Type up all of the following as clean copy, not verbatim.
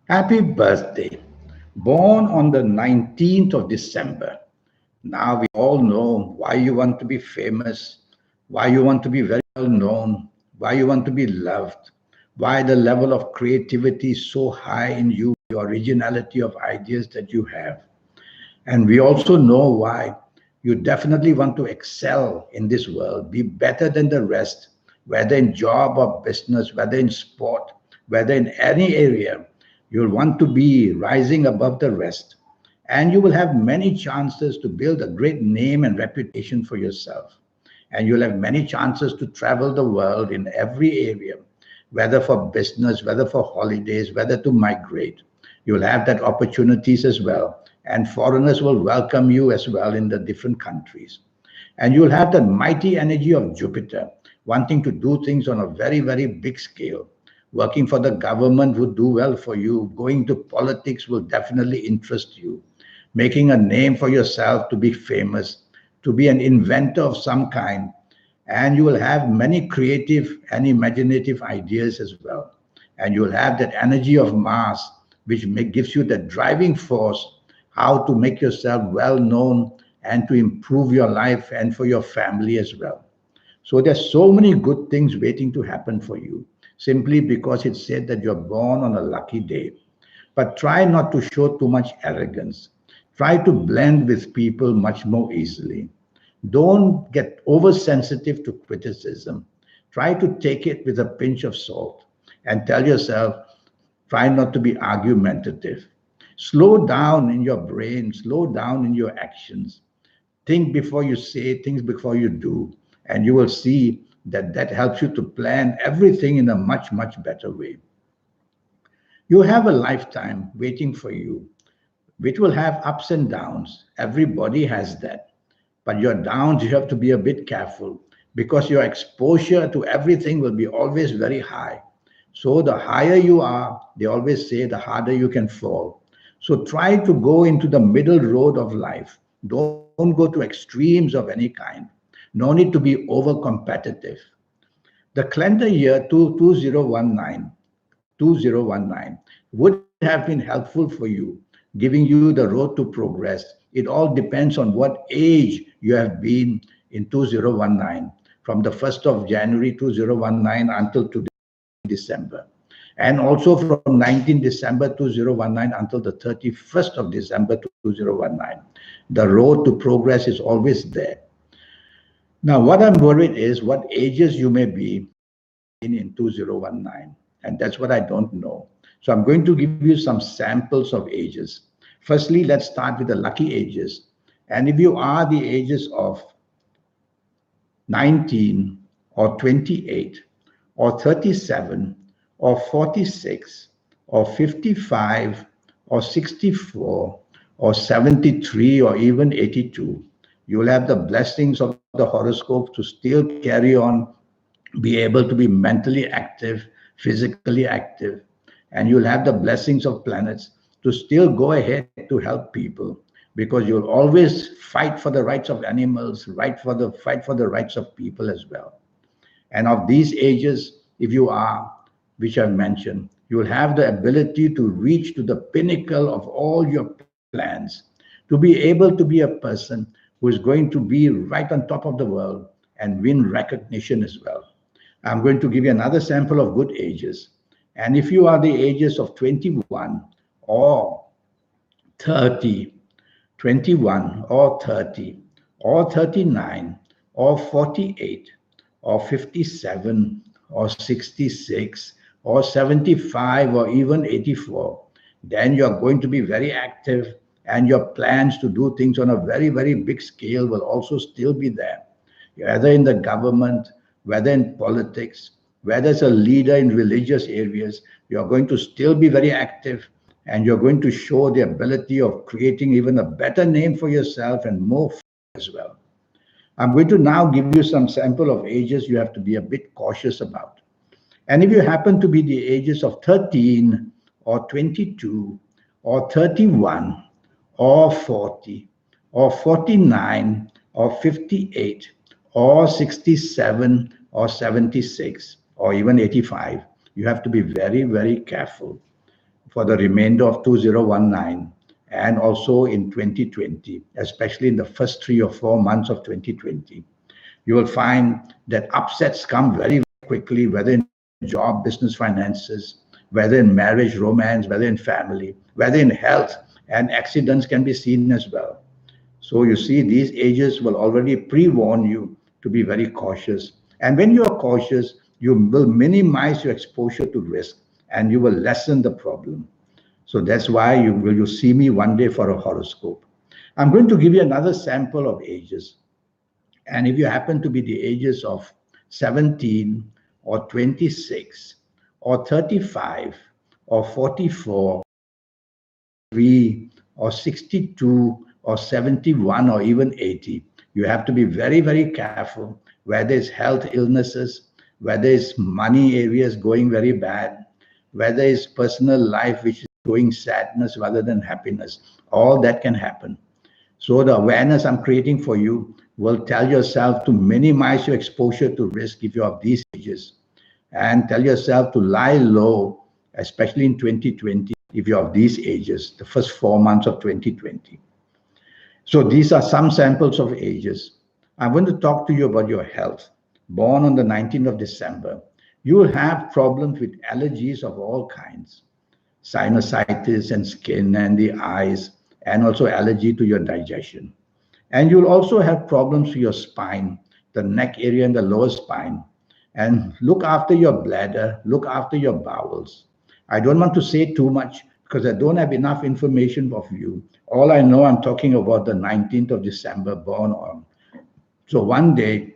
Happy birthday. Born on the 19th of December. Now we all know why you want to be famous, why you want to be very well known, why you want to be loved, why the level of creativity is so high in you, the originality of ideas that you have. And we also know why you definitely want to excel in this world, be better than the rest, whether in job or business, whether in sport, whether in any area. You'll want to be rising above the rest. And you will have many chances to build a great name and reputation for yourself. And you'll have many chances to travel the world in every area, whether for business, whether for holidays, whether to migrate. You'll have that opportunities as well. And foreigners will welcome you as well in the different countries. And you'll have that mighty energy of Jupiter, wanting to do things on a very, very big scale. Working for the government would do well for you. Going to politics will definitely interest you. Making a name for yourself to be famous, to be an inventor of some kind. And you will have many creative and imaginative ideas as well. And you'll have that energy of Mars, which gives you the driving force how to make yourself well known and to improve your life and for your family as well. So there's so many good things waiting to happen for you simply because it's said that you're born on a lucky day. But try not to show too much arrogance. Try to blend with people much more easily. Don't get oversensitive to criticism. Try to take it with a pinch of salt and tell yourself, try not to be argumentative. Slow down in your brain, slow down in your actions. Think before you say, think before you do, and you will see that that helps you to plan everything in a much, much better way. You have a lifetime waiting for you, which will have ups and downs. Everybody has that. But your downs, you have to be a bit careful because your exposure to everything will be always very high. So the higher you are, they always say, the harder you can fall. So try to go into the middle road of life. Don't go to extremes of any kind. No need to be over competitive. The calendar year 2019 would have been helpful for you, giving you the road to progress. It all depends on what age you have been in 2019, from the 1st of January 2019 until today, 19 December. And also from 19 December 2019 until the 31st of December 2019. The road to progress is always there. Now, what I'm worried is what ages you may be in 2019. And that's what I don't know. So I'm going to give you some samples of ages. Firstly, let's start with the lucky ages. And if you are the ages of 19 or 28 or 37 or 46 or 55 or 64 or 73 or even 82, you will have the blessings of the horoscope to still carry on, be able to be mentally active, physically active, and you'll have the blessings of planets to still go ahead to help people because you'll always fight for the rights of animals, fight for the rights of people as well. And of these ages, if you are, which I've mentioned, you will have the ability to reach to the pinnacle of all your plans, to be able to be a person who is going to be right on top of the world and win recognition as well. I'm going to give you another sample of good ages. And if you are the ages of 21 or 30, 21 or 30 or 39 or 48 or 57 or 66 or 75 or even 84, then you're going to be very active and your plans to do things on a very, very big scale will also still be there. Whether in the government, whether in politics, whether as a leader in religious areas, you're going to still be very active and you're going to show the ability of creating even a better name for yourself and more as well. I'm going to now give you some sample of ages you have to be a bit cautious about. And if you happen to be the ages of 13 or 22 or 31 or 40 or 49 or 58 or 67 or 76 or even 85, you have to be very, very careful. for the remainder of 2019 and also in 2020, especially in the first 3 or 4 months of 2020, you will find that upsets come very quickly, whether in job, business, finances, whether in marriage, romance, whether in family, whether in health, and accidents can be seen as well. So you see, these ages will already pre-warn you to be very cautious. And when you are cautious, you will minimize your exposure to risk and you will lessen the problem. So that's why you see me one day for a horoscope. I'm going to give you another sample of ages. And if you happen to be the ages of 17 or 26 or 35 or 44, 3 or 62 or 71 or even 80, you have to be very, very careful where there's health illnesses, where there's money areas going very bad, where there is personal life which is showing sadness rather than happiness. All that can happen. So the awareness I'm creating for you will tell yourself to minimize your exposure to risk if you're of these ages, and tell yourself to lie low, especially in 2020, if you're of these ages, the first 4 months of 2020. So these are some samples of ages. I'm going to talk to you about your health. Born on the 19th of December, you will have problems with allergies of all kinds, sinusitis and skin and the eyes, and also allergy to your digestion. And you'll also have problems with your spine, the neck area and the lower spine. And look after your bladder, look after your bowels. I don't want to say too much because I don't have enough information of you. All I know, I'm talking about the 19th of December born on. So one day,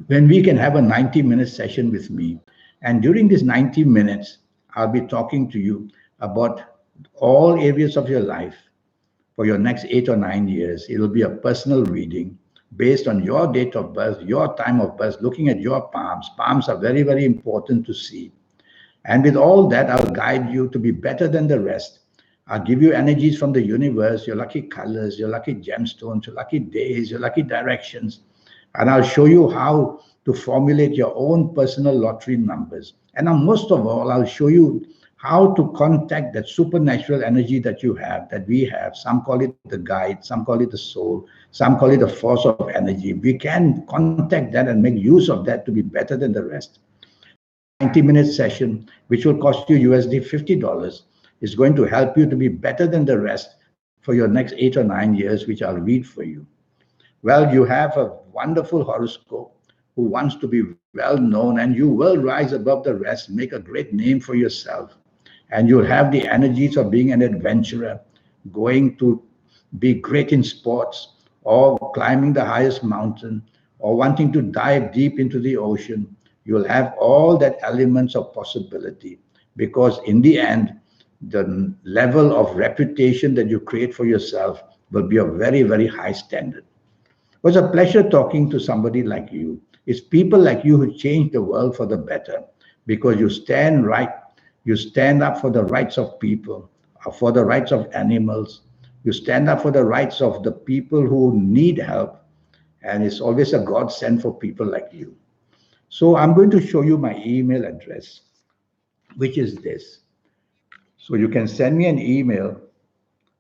when we can have a 90-minute session with me, and during these 90 minutes, I'll be talking to you about all areas of your life for your next 8 or 9 years. It'll be a personal reading based on your date of birth, your time of birth, looking at your palms. Palms are very, very important to see. And with all that, I'll guide you to be better than the rest. I'll give you energies from the universe, your lucky colors, your lucky gemstones, your lucky days, your lucky directions. And I'll show you how to formulate your own personal lottery numbers. And most of all, I'll show you how to contact that supernatural energy that you have, that we have. Some call it the guide, some call it the soul, some call it the force of energy. We can contact that and make use of that to be better than the rest. 90-minute session, which will cost you USD $50, is going to help you to be better than the rest for your next 8 or 9 years, which I'll read for you. Well, you have a wonderful horoscope who wants to be well known, and you will rise above the rest, make a great name for yourself. And you'll have the energies of being an adventurer, going to be great in sports, or climbing the highest mountain, or wanting to dive deep into the ocean. You'll have all that elements of possibility, because in the end, the level of reputation that you create for yourself will be a very, very high standard. It was a pleasure talking to somebody like you. It's people like you who change the world for the better, because you stand right. You stand up for the rights of people, for the rights of animals. You stand up for the rights of the people who need help. And it's always a godsend for people like you. So I'm going to show you my email address, which is this. So you can send me an email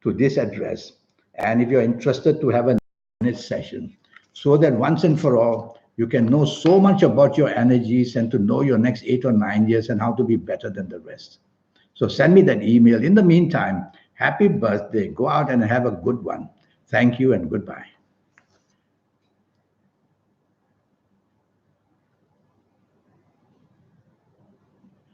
to this address. And if you're interested to have a minute session, so that once and for all, you can know so much about your energies and to know your next 8 or 9 years and how to be better than the rest. So send me that email. In the meantime, happy birthday. Go out and have a good one. Thank you and goodbye.